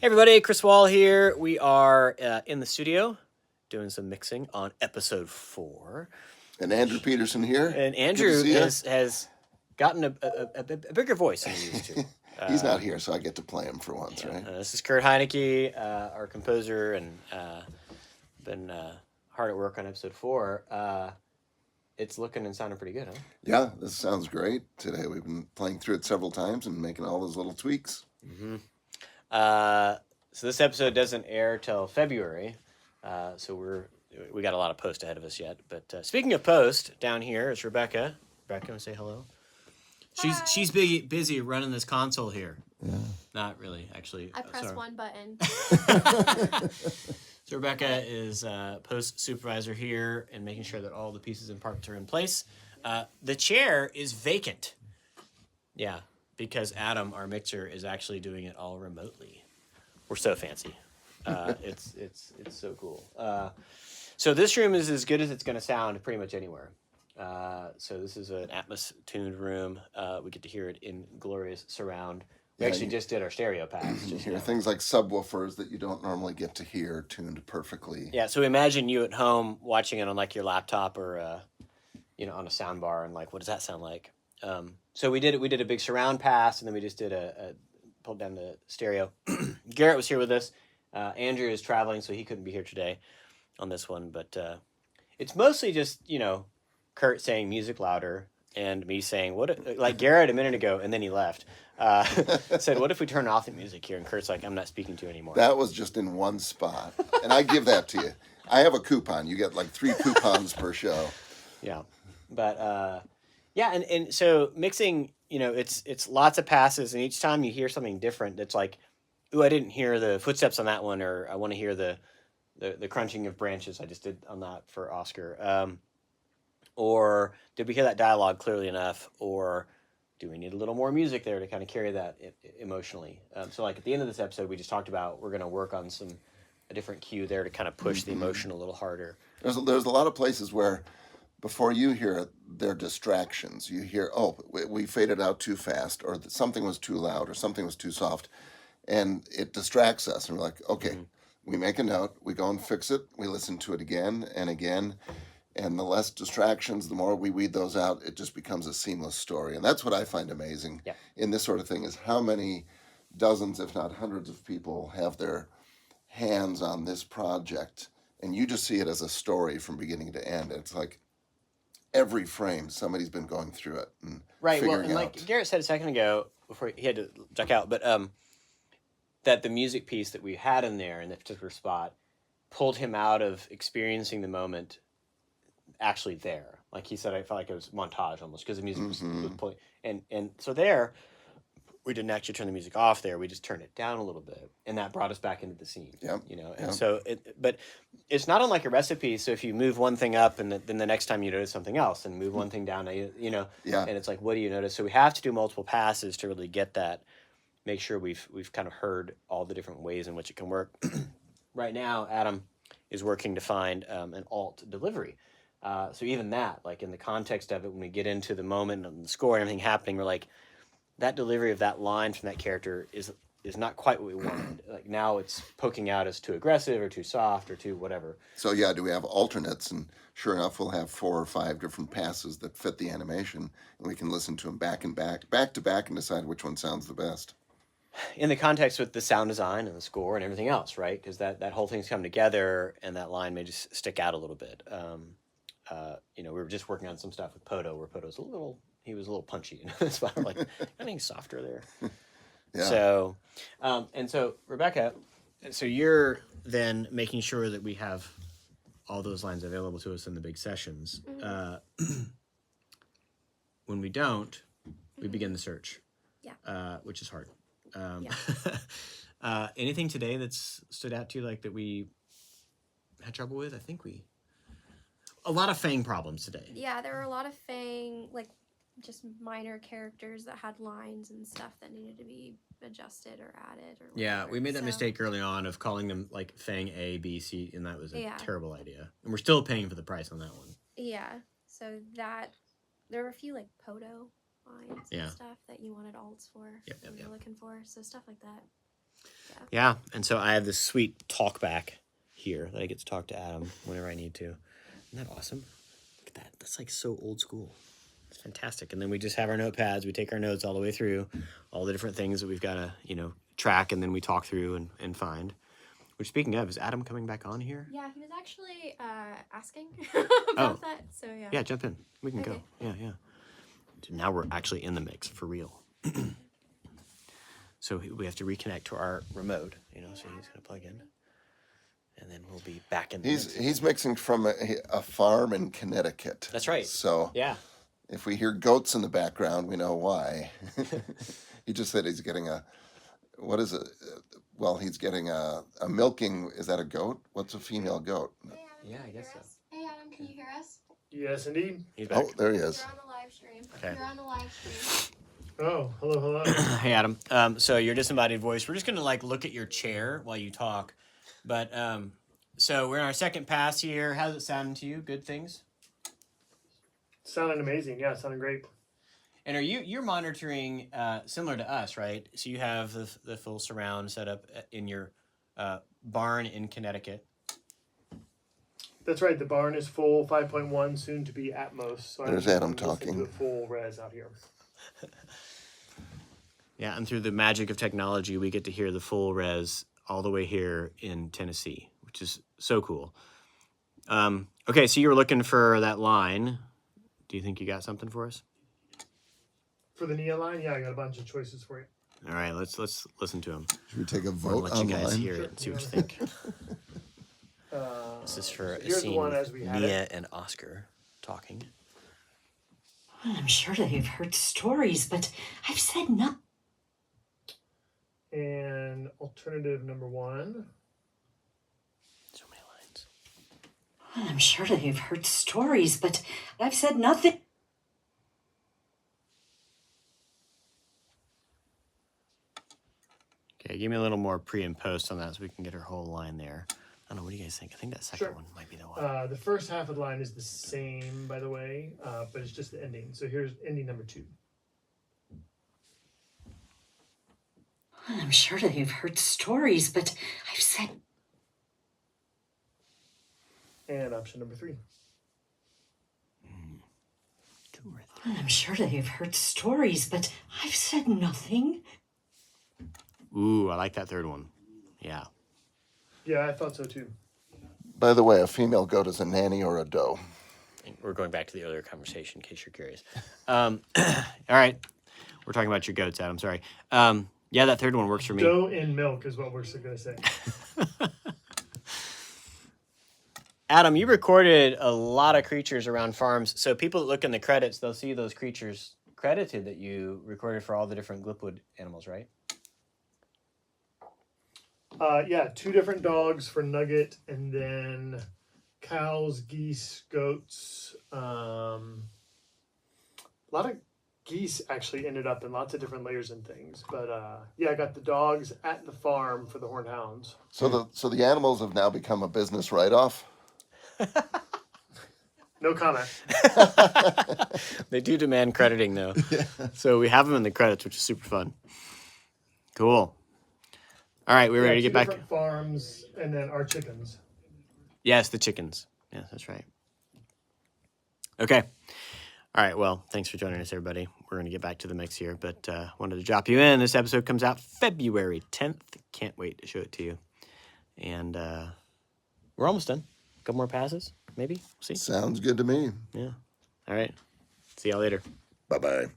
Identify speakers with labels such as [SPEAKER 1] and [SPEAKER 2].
[SPEAKER 1] Hey everybody, Chris Wall here. We are in the studio doing some mixing on episode 4.
[SPEAKER 2] And Andrew Peterson here.
[SPEAKER 1] And Andrew has gotten a bigger voice than he used to.
[SPEAKER 2] He's not here, so I get to play him for once, right?
[SPEAKER 1] This is Kurt Heineke, our composer, and been hard at work on episode 4. It's looking and sounding pretty good, huh?
[SPEAKER 2] Yeah, this sounds great. Today we've been playing through it several times and making all those little tweaks.
[SPEAKER 1] Mm-hmm. So this episode doesn't air till February, so we got a lot of post ahead of us yet. But speaking of post, down here is Rebecca. Rebecca, want to say hello?
[SPEAKER 3] Hi.
[SPEAKER 1] She's busy running this console here.
[SPEAKER 2] Yeah.
[SPEAKER 1] Not really, actually.
[SPEAKER 3] I pressed one button.
[SPEAKER 1] So Rebecca is post supervisor here and making sure that all the pieces and parts are in place. The chair is vacant. Yeah, because Adam, our mixer, is actually doing it all remotely. We're so fancy. It's so cool. So this room is as good as it's going to sound pretty much anywhere. So this is an Atmos-tuned room. We get to hear it in glorious surround. We actually just did our stereo pass.
[SPEAKER 2] You hear things like subwoofers that you don't normally get to hear tuned perfectly.
[SPEAKER 1] Yeah, so imagine you at home watching it on like your laptop or on a sound bar, and like, what does that sound like? So we did a big surround pass, and then we just did pulled down the stereo. Garrett was here with us. Andrew is traveling, so he couldn't be here today on this one. But it's mostly just, Kurt saying music louder and me saying, like Garrett a minute ago, and then he left, said, what if we turn off the music here? And Kurt's like, I'm not speaking to you anymore.
[SPEAKER 2] That was just in one spot. And I give that to you. I have a coupon. You get like 3 coupons per show.
[SPEAKER 1] Yeah. But, and so mixing, it's lots of passes, and each time you hear something different that's like, ooh, I didn't hear the footsteps on that one, or I want to hear the crunching of branches I just did on that for Oscar. Or did we hear that dialogue clearly enough, or do we need a little more music there to kind of carry that emotionally? So like at the end of this episode, we just talked about we're going to work on a different cue there to kind of push the emotion a little harder.
[SPEAKER 2] There's a lot of places where before you hear it, they're distractions. You hear, oh, we faded out too fast, or something was too loud, or something was too soft, and it distracts us. And we're like, okay, we make a note, we go and fix it, we listen to it again and again, and the less distractions, the more we weed those out, it just becomes a seamless story. And that's what I find amazing in this sort of thing, is how many dozens, if not hundreds of people have their hands on this project, and you just see it as a story from beginning to end. It's like every frame, somebody's been going through it and figuring out.
[SPEAKER 1] Like Garrett said a second ago, before he had to duck out, but that the music piece that we had in there in that particular spot pulled him out of experiencing the moment actually there. Like he said, I felt like it was montage almost, because the music was pulling. And so there, we didn't actually turn the music off there. We just turned it down a little bit, and that brought us back into the scene. And so but it's not unlike a recipe. So if you move one thing up, and then the next time you notice something else, and move one thing down, and it's like, what do you notice? So we have to do multiple passes to really get that. Make sure we've kind of heard all the different ways in which it can work. Right now, Adam is working to find an alt delivery. So even that, like in the context of it, when we get into the moment and the score and everything happening, we're like, that delivery of that line from that character is not quite what we wanted. Like now it's poking out as too aggressive or too soft or too whatever.
[SPEAKER 2] So do we have alternates? And sure enough, we'll have 4 or 5 different passes that fit the animation, and we can listen to them back to back, and decide which one sounds the best.
[SPEAKER 1] In the context with the sound design and the score and everything else, right? Because that whole thing's come together, and that line may just stick out a little bit. We were just working on some stuff with Poto, where Poto's he was a little punchy. That's why I'm like, anything softer there.
[SPEAKER 2] Yeah.
[SPEAKER 1] So, so Rebecca, so you're then making sure that we have all those lines available to us in the big sessions. When we don't, we begin the search.
[SPEAKER 3] Yeah.
[SPEAKER 1] Which is hard. Anything today that's stood out to you, like that we had trouble with? I think a lot of Fang problems today.
[SPEAKER 3] Yeah, there were a lot of Fang, like just minor characters that had lines and stuff that needed to be adjusted or added or whatever.
[SPEAKER 1] Yeah, we made that mistake early on of calling them like Fang A, B, C, and that was a terrible idea. And we're still paying for the price on that one.
[SPEAKER 3] Yeah, so there were a few like Poto lines and stuff that you wanted alts for, you were looking for, so stuff like that.
[SPEAKER 1] Yeah, and so I have this sweet talk back here that I get to talk to Adam whenever I need to. Isn't that awesome? Look at that. That's like so old school. It's fantastic. And then we just have our notepads. We take our notes all the way through, all the different things that we've got to, track, and then we talk through and find. Which, speaking of, is Adam coming back on here?
[SPEAKER 3] Yeah, he was actually asking
[SPEAKER 1] Oh.
[SPEAKER 3] about that. So yeah.
[SPEAKER 1] Yeah, jump in. We can go.
[SPEAKER 3] Okay.
[SPEAKER 1] Yeah. So now we're actually in the mix for real. So we have to reconnect to our remote, so he's going to plug in. And then we'll be back in the mix.
[SPEAKER 2] He's mixing from a farm in Connecticut.
[SPEAKER 1] That's right.
[SPEAKER 2] So
[SPEAKER 1] yeah.
[SPEAKER 2] If we hear goats in the background, we know why. He just said he's getting what is it? Well, he's getting a milking. Is that a goat? What's a female goat?
[SPEAKER 3] Hey, Adam,
[SPEAKER 1] Yeah, I guess so.
[SPEAKER 3] Hey, Adam, can you hear us?
[SPEAKER 4] Yes, indeed.
[SPEAKER 1] He's back.
[SPEAKER 2] Oh, there he is.
[SPEAKER 3] You're on the live stream.
[SPEAKER 1] Okay.
[SPEAKER 3] You're on the live stream.
[SPEAKER 4] Oh, hello.
[SPEAKER 1] Hey, Adam. So your disembodied voice, we're just going to look at your chair while you talk. But so we're in our second pass here. How's it sounding to you? Good things?
[SPEAKER 4] Sounding amazing. Yeah, sounding great.
[SPEAKER 1] And you're monitoring similar to us, right? So you have the full surround set up in your barn in Connecticut.
[SPEAKER 4] That's right. The barn is full 5.1, soon to be Atmos. So
[SPEAKER 2] There's
[SPEAKER 4] I'm
[SPEAKER 2] Adam
[SPEAKER 4] listening
[SPEAKER 2] talking.
[SPEAKER 4] to the full res out here.
[SPEAKER 1] Yeah, and through the magic of technology, we get to hear the full res all the way here in Tennessee, which is so cool. Okay, so you were looking for that line. Do you think you got something for us?
[SPEAKER 4] For the neon line, yeah, I got a bunch of choices for you.
[SPEAKER 1] All right, let's listen to him.
[SPEAKER 2] Should we take a
[SPEAKER 1] I'll
[SPEAKER 2] vote
[SPEAKER 1] let you guys
[SPEAKER 2] online?
[SPEAKER 1] hear it and see what you think. This is for
[SPEAKER 4] so
[SPEAKER 1] a
[SPEAKER 4] here's the
[SPEAKER 1] scene
[SPEAKER 4] one
[SPEAKER 1] with
[SPEAKER 4] as we had
[SPEAKER 1] Mia
[SPEAKER 4] it.
[SPEAKER 1] and Oscar talking.
[SPEAKER 5] Well, I'm sure that I've heard stories, but I've said nothing.
[SPEAKER 4] And alternative number 1.
[SPEAKER 1] So many lines.
[SPEAKER 5] Well, I'm sure that I've heard stories, but I've said nothing.
[SPEAKER 1] Okay, give me a little more pre and post on that so we can get her whole line there. I don't know, what do you guys think? I think that second
[SPEAKER 4] Sure.
[SPEAKER 1] one might be the one.
[SPEAKER 4] The first half of the line is the same, by the way, but it's just the ending. So here's ending number 2.
[SPEAKER 5] Well, I'm sure that I've heard stories, but I've said.
[SPEAKER 4] And option number 3.
[SPEAKER 1] 2 or 3.
[SPEAKER 5] Well, I'm sure that I've heard stories, but I've said nothing.
[SPEAKER 1] Ooh, I like that third one. Yeah.
[SPEAKER 4] Yeah, I thought so too.
[SPEAKER 2] By the way, a female goat is a nanny or a doe.
[SPEAKER 1] We're going back to the earlier conversation in case you're curious. All right. We're talking about your goats, Adam. Sorry. Yeah, that third one works for me.
[SPEAKER 4] Dough in milk is what we're going to say.
[SPEAKER 1] Adam, you recorded a lot of creatures around farms. So people that look in the credits, they'll see those creatures credited that you recorded for all the different Glipwood animals, right?
[SPEAKER 4] Yeah, 2 different dogs for Nugget, and then cows, geese, goats. A lot of geese actually ended up in lots of different layers and things. But yeah, I got the dogs at the farm for the horned hounds.
[SPEAKER 2] So the animals have now become a business write-off.
[SPEAKER 4] No comment.
[SPEAKER 1] They do demand crediting, though. So we have them in the credits, which is super fun. Cool. All right, we're ready to get back.
[SPEAKER 4] Different farms, and then our chickens.
[SPEAKER 1] Yes, the chickens. Yeah, that's right. Okay. All right, well, thanks for joining us, everybody. We're going to get back to the mix here, but wanted to drop you in. This episode comes out February 10th. Can't wait to show it to you. And we're almost done. A couple more passes, maybe? We'll see.
[SPEAKER 2] Sounds good to me.
[SPEAKER 1] Yeah. All right. See y'all later.
[SPEAKER 2] Bye-bye.